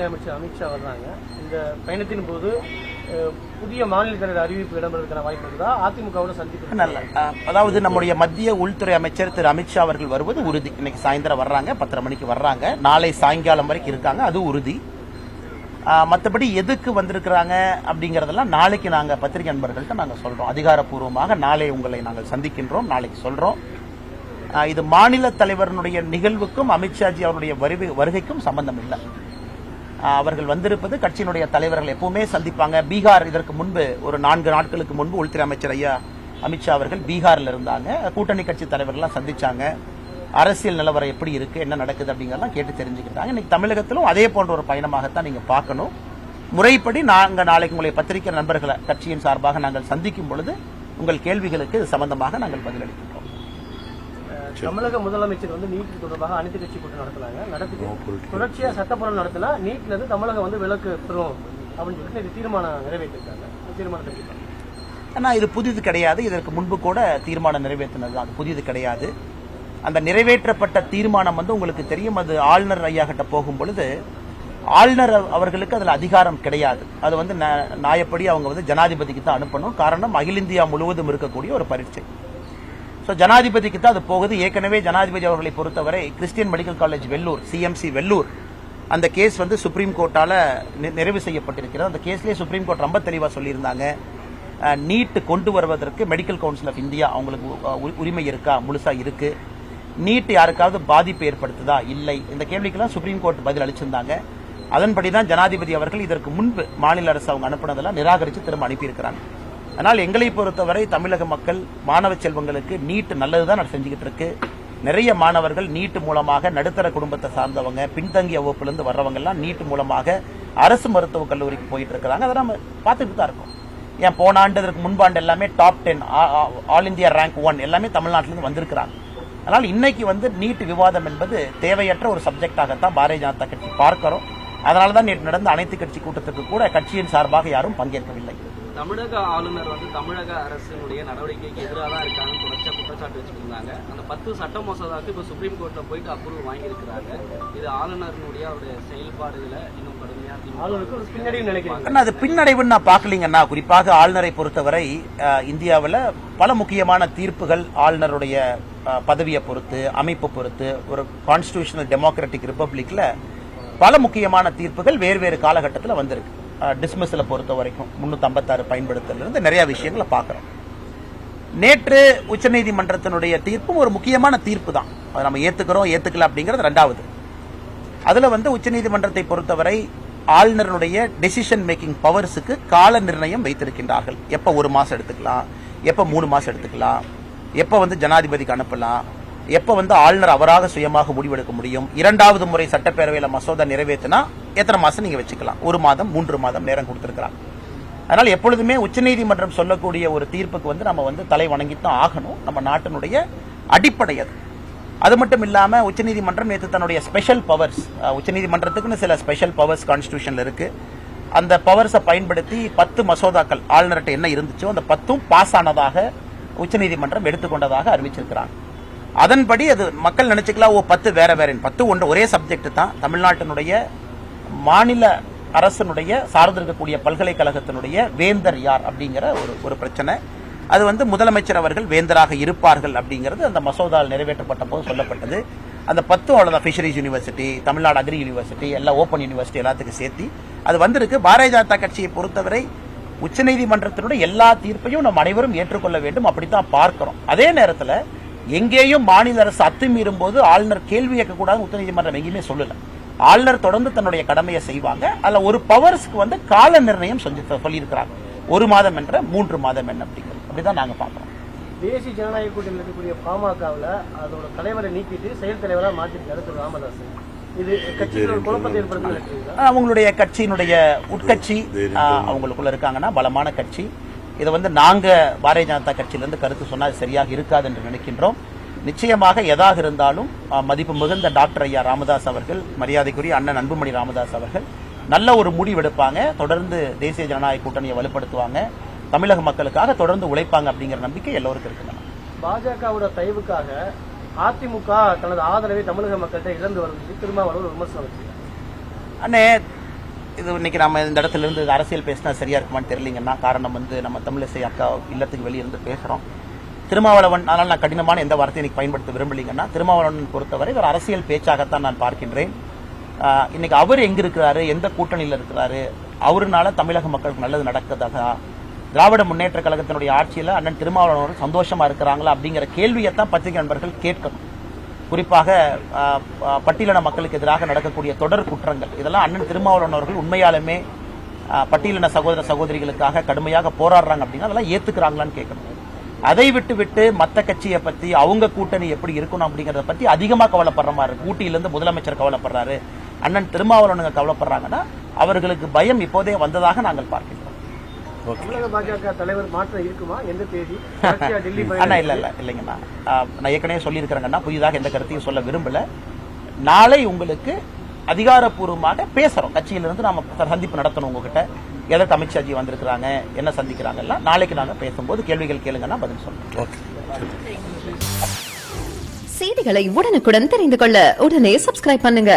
அமைச்சர் அமித்ஷா வர்றாங்க. இந்த பயணத்தின் போது புதிய மாநில தலைவர் அறிவிப்பு இடம்பெறுவதற்கான வாய்ப்பு இருக்குதா? அதிமுகவோட சந்திப்பு நல்ல, அதாவது நம்முடைய மத்திய உள்துறை அமைச்சர் திரு அமித்ஷா அவர்கள் வருவது உறுதி. இன்னைக்கு சாயந்தரம் வர்றாங்க, 10:30 மணிக்கு வர்றாங்க. நாளை சாயங்காலம் வரைக்கும் இருக்காங்க, அது உறுதி. மற்றபடி எதுக்கு வந்திருக்கிறாங்க அப்படிங்கறதெல்லாம் நாளைக்கு நாங்க பத்திரிகை நண்பர்கள்ட்ட நாங்க சொல்றோம். அதிகாரப்பூர்வமாக நாளை உங்களை நாங்கள் சந்திக்கின்றோம், நாளைக்கு சொல்றோம். இது மாநில தலைவருடைய நிகழ்வுக்கும் அமித்ஷாஜி அவருடைய வருகைக்கும் சம்பந்தம் இல்லை. அவர்கள் வந்திருப்பது கட்சியினுடைய தலைவர்கள் எப்பவுமே சந்திப்பாங்க. பீகார் இதற்கு முன்பு ஒரு 4 நாட்களுக்கு முன்பு உள்துறை அமைச்சர் ஐயா அமித்ஷா அவர்கள் பீகார்ல இருந்தாங்க. கூட்டணி கட்சி தலைவர்கள்லாம் சந்திச்சாங்க. அரசியல் நிலவரம் எப்படி இருக்கு, என்ன நடக்குது அப்படிங்கறதெல்லாம் கேட்டு தெரிஞ்சுக்கிட்டாங்க. இன்னைக்கு தமிழகத்திலும் அதே போன்ற ஒரு பயணமாகத்தான் நீங்க பார்க்கணும். முறைப்படி நாங்க நாளைக்கு உங்களை பத்திரிகை நண்பர்களை கட்சியின் சார்பாக நாங்கள் சந்திக்கும் பொழுது உங்கள் கேள்விகளுக்கு இது சம்பந்தமாக நாங்கள் பதிலளிக்கின்றோம். தமிழக முதலமைச்சர் நீட் தொடர்பாக அனைத்து கட்சி கூட்டம் நடத்துறாங்க. தொடர்ச்சியா சட்டப்பூர்வம் நடத்தினா நீட்ல இருந்து தமிழகம் விலக்கு பெறும் அப்படின்னு சொல்லிட்டு தீர்மானம் நிறைவேற்றிருக்காங்க. தீர்மானம் ஆனா இது புதிது கிடையாது. இதற்கு முன்பு கூட தீர்மானம் நிறைவேற்றினது அது புதிது கிடையாது. அந்த நிறைவேற்றப்பட்ட தீர்மானம் உங்களுக்கு தெரியும். அது ஆளுநர் ஐயா கிட்ட போகும் பொழுது ஆளுநர் அவர்களுக்கு அதுல அதிகாரம் கிடையாது. அது நியாயப்படி அவங்க ஜனாதிபதிக்கு தான் அனுப்பணும். காரணம், அகில இந்தியா முழுவதும் இருக்கக்கூடிய ஒரு பரீட்சை. ஜனாதிபதிக்கு தான் அது போகுது. ஏற்கனவே ஜனாதிபதி அவர்களை பொறுத்தவரை Christian medical college Vellore, CMC Vellore, அந்த கேஸ் சுப்ரீம் கோர்ட்டால நிறைவு செய்யப்பட்டிருக்கிறது. அந்த கேஸ்லயே சுப்ரீம் கோர்ட் ரொம்ப தெளிவா சொல்லியிருந்தாங்க, நீட் கொண்டு வருவதற்கு மெடிக்கல் கவுன்சில் ஆஃப் இந்தியா அவங்களுக்கு உரிமை இருக்கா, முழுசா இருக்கு. நீட் யாருக்காவது பாதிப்பு ஏற்படுத்துதா, இல்லை. இந்த கேள்விக்கெல்லாம் சுப்ரீம் கோர்ட் பதில் அளிச்சிருந்தாங்க. அதன்படிதான் ஜனாதிபதி அவர்கள் இதற்கு முன்பு மாநில அரசு அவங்க அனுப்பினதெல்லாம் நிராகரித்து திரும்ப அனுப்பியிருக்கிறாங்க. ஆனால் எங்களை பொறுத்தவரை தமிழக மக்கள் மாணவ செல்வங்களுக்கு நீட் நல்லதுதான் செஞ்சுக்கிட்டு இருக்கு. நிறைய மாணவர்கள் நீட் மூலமாக நடுத்தர குடும்பத்தை சார்ந்தவங்க, பின்தங்கிய வகுப்பிலிருந்து வர்றவங்க எல்லாம் நீட் மூலமாக அரசு மருத்துவக் கல்லூரிக்கு போயிட்டு இருக்கிறாங்க. அதை நம்ம பார்த்துட்டு தான் இருக்கோம். ஏன் போன ஆண்டு இதற்கு முன்பாண்டு எல்லாமே டாப் 10 ஆல் இந்தியா ரேங்க் 1 எல்லாமே தமிழ்நாட்டிலிருந்து வந்திருக்கிறாங்க. அதனால் இன்னைக்கு நீட் விவாதம் என்பது தேவையற்ற ஒரு சப்ஜெக்டாகத்தான் பாரதிய ஜனதா கட்சி பார்க்கிறோம். அதனாலதான் நேற்று நடந்த அனைத்து கட்சி கூட்டத்திற்கு கூட கட்சியின் சார்பாக யாரும் பங்கேற்கவில்லை. தமிழக ஆளுநர் தமிழக அரசினுடைய நடவடிக்கைக்கு எதிராக தான் இருக்காங்க தொடர்ச்சியா குற்றச்சாட்டு வச்சுருந்தாங்க. அந்த 10 சட்ட மசோதாவுக்கு இப்ப சுப்ரீம் கோர்ட்ல போயிட்டு அப்ரூவல் வாங்கியிருக்கிறாங்க. இது ஆளுநருடைய அவருடைய செயல்பாடுகளை இன்னும் கடுமையா அது பின்னடைவுன்னு நான் பாக்கலீங்கன்னா. குறிப்பாக ஆளுநரை பொறுத்தவரை இந்தியாவில் பல முக்கியமான தீர்ப்புகள் ஆளுநருடைய பதவியை பொறுத்து, அமைப்பு பொறுத்து, ஒரு கான்ஸ்டிடியூஷனல் டெமோக்ராட்டிக் ரிப்பப்ளிக்ல பல முக்கியமான தீர்ப்புகள் வேறு காலகட்டத்தில் வந்திருக்கு. டிஸ்மிஸ்ல பொறுத்த வரைக்கும் 356 பயன்படுத்தலிருந்து நிறைய விஷயங்களை பார்க்கிறோம். நேற்று உச்சநீதிமன்றத்தினுடைய தீர்ப்பும் ஒரு முக்கியமான தீர்ப்பு தான். அதை நம்ம ஏத்துக்கல அப்படிங்கிறது ரெண்டாவது. அதுல உச்சநீதிமன்றத்தை பொறுத்தவரை ஆளுநருடைய டெசிஷன் மேக்கிங் பவர்ஸுக்கு கால நிர்ணயம் வைத்திருக்கின்றார்கள். எப்ப 1 மாசம் எடுத்துக்கலாம், எப்ப 3 மாசம் எடுத்துக்கலாம், எப்ப ஜனாதிபதிக்கு அனுப்பலாம், எப்ப ஆளுநர் அவராக சுயமாக முடிவெடுக்க முடியும். 2வது முறை சட்டப்பேரவையில் மசோதா நிறைவேற்றினா எத்தனை மாசம் நீங்க வச்சுக்கலாம், 1 மாதம் 3 மாதம் நேரம் கொடுத்திருக்கிறாங்க. அதனால எப்பொழுதுமே உச்சநீதிமன்றம் சொல்லக்கூடிய ஒரு தீர்ப்புக்கு நம்ம தலை வணங்கித்தான் ஆகணும். நம்ம நாட்டினுடைய அடிப்படை அது. அது மட்டும் இல்லாம உச்சநீதிமன்றம் நேற்று தன்னுடைய ஸ்பெஷல் பவர்ஸ், உச்சநீதிமன்றத்துக்குன்னு சில ஸ்பெஷல் பவர்ஸ் கான்ஸ்டிடியூஷன்ல இருக்கு. அந்த பவர்ஸை பயன்படுத்தி 10 மசோதாக்கள் ஆளுநர்கிட்ட என்ன இருந்துச்சோ அந்த 10ம் பாஸ் ஆனதாக உச்சநீதிமன்றம் எடுத்துக்கொண்டதாக அறிவிச்சிருக்கிறாங்க. அதன்படி அது மக்கள் நினைச்சுக்கலாம், 10 வேற 10 ஒன்று ஒரே சப்ஜெக்ட் தான். தமிழ்நாட்டினுடைய மாநில அரசனுடைய சார்ந்திருக்கக்கூடிய பல்கலைக்கழகத்தினுடைய வேந்தர் யார் அப்படிங்கிற ஒரு பிரச்சனை. அது முதலமைச்சர் அவர்கள் வேந்தராக இருப்பார்கள் அப்படிங்கிறது அந்த மசோதாவில் நிறைவேற்றப்பட்ட போது சொல்லப்பட்டது. அந்த 10 அவ்வளவுதான். Fisheries university, Tamil Nadu agri university, எல்லாம் ஓப்பன் யூனிவர்சிட்டி எல்லாத்துக்கும் சேர்த்து அது வந்திருக்கு. பாரதிய ஜனதா கட்சியை பொறுத்தவரை உச்சநீதிமன்றத்தினுடைய எல்லா தீர்ப்பையும் நம்ம அனைவரும் ஏற்றுக்கொள்ள வேண்டும், அப்படித்தான் பார்க்கிறோம். அதே நேரத்தில் எங்கேயும் மாநில அரசு அத்துமீறும் போது ஆளுநர் கேள்வி கேட்கக்கூடாது உச்சநீதிமன்றம் எங்கேயுமே சொல்லல. ஆளுநர் தொடர்ந்து தன்னுடைய கடமையை செய்வாங்க. அதுல ஒரு பவர்ஸ்க்கு கால நிர்ணயம் சொல்லியிருக்கிறாங்க. 1 மாதம் என்ற 3 மாதம் என்ன அப்படிங்கிறது அப்படிதான் நாங்க பாக்குறோம். தேசிய ஜனநாயக கூட்டணியில் இருக்கக்கூடிய பாமகவில் அதோட தலைவரை நீக்கிட்டு செயல் தலைவராக மாற்றிருக்காரு திரு ராமதாஸ். இது கட்சியில் ஒரு குழப்பத்தை ஏற்படுத்தி அவங்களுடைய கட்சியினுடைய உட்கட்சி அவங்களுக்குள்ள இருக்காங்கன்னா பலமான கட்சி. இதை நாங்க பாரதிய ஜனதா கட்சியிலிருந்து கருத்து சொன்னால் சரியாக இருக்காது என்று நினைக்கின்றோம். நிச்சயமாக எதாக இருந்தாலும் மதிப்பு மிகுந்த டாக்டர் ஐயா ராமதாஸ் அவர்கள், மரியாதைக்குரிய அண்ணன் அன்புமணி ராமதாஸ் அவர்கள் நல்ல ஒரு முடிவெடுப்பாங்க. தொடர்ந்து தேசிய ஜனநாயக கூட்டணியை வலுப்படுத்துவாங்க. தமிழக மக்களுக்காக தொடர்ந்து உழைப்பாங்க அப்படிங்கிற நம்பிக்கை எல்லோருக்கும் இருக்குங்க. பாஜகவோட தயவுக்காக அதிமுக தனது ஆதரவை தமிழக மக்கள்கிட்ட இழந்து வருவது திருமாவளவன் விமர்சனம் வச்சிருக்காங்க. அண்ணே, இது இன்னைக்கு நம்ம இந்த இடத்துல இருந்து அரசியல் பேசினா சரியா இருக்குமான்னு தெரியலீங்கன்னா, காரணம் வந்து நம்ம தமிழிசை அக்கா இல்லத்துக்கு வெளியிருந்து பேசுறோம். திருமாவளவன், அதனால் நான் கடினமான எந்த வார்த்தையை இன்னைக்கு பயன்படுத்த விரும்பலீங்கன்னா, திருமாவளவன் பொறுத்தவரை ஒரு அரசியல் பேச்சாகத்தான் நான் பார்க்கின்றேன். இன்னைக்கு அவர் எங்க இருக்கிறாரு, எந்த கூட்டணியில் இருக்கிறாரு, அவருனால தமிழக மக்களுக்கு நல்லது நடக்குதா, திராவிட முன்னேற்ற கழகத்தினுடைய ஆட்சியில் அண்ணன் திருமாவளவன் சந்தோஷமா இருக்கிறாங்களா அப்படிங்கிற கேள்வியை தான் பத்திரிகை நண்பர்கள் கேட்கணும். குறிப்பாக பட்டியலின மக்களுக்கு எதிராக நடக்கக்கூடிய தொடர் குற்றங்கள், இதெல்லாம் அண்ணன் திருமாவளவன் அவர்கள் உண்மையாலுமே பட்டியலின சகோதர சகோதரிகளுக்காக கடுமையாக போராடுறாங்க அப்படின்னா அதெல்லாம் ஏத்துக்கிறாங்களான்னு கேட்கணும். அதை விட்டு மத்த கட்சியை பத்தி, அவங்க கூட்டணி எப்படி இருக்கணும் அப்படிங்கறத பத்தி அதிகமா கவலைப்படுற மாதிரி இருக்கு. ஊட்டியிலிருந்து முதலமைச்சர் கவலைப்படுறாரு, அண்ணன் திருமாவளவன் கவலைப்படுறாங்கன்னா அவர்களுக்கு பயம் இப்போதே வந்ததாக நாங்கள் பார்க்கிறோம். தமிழக பாஜக தலைவர் மாற்றம் இருக்குமா? எந்த தேதி? டெல்லி அண்ணா இல்லைங்கண்ணா, நான் ஏற்கனவே சொல்லியிருக்கிறேங்கன்னா புதிதாக எந்த கருத்தையும் சொல்ல விரும்பல. நாளை உங்களுக்கு அதிகாரப்பூர்வமாக பேசுறோம். கட்சியிலிருந்து நாம சந்திப்பு நடத்தணும் உங்ககிட்ட. எதற்கு அமித்ஷாஜி வந்திருக்கிறாங்க, என்ன சந்திக்கிறாங்க எல்லாம் நாளைக்கு நாங்க பேசும்போது கேள்விகள் கேளுங்கன்னா பதில் சொல்றோம். செய்திகளை உடனுக்குடன் தெரிந்து கொள்ள உடனே சப்ஸ்கிரைப் பண்ணுங்க.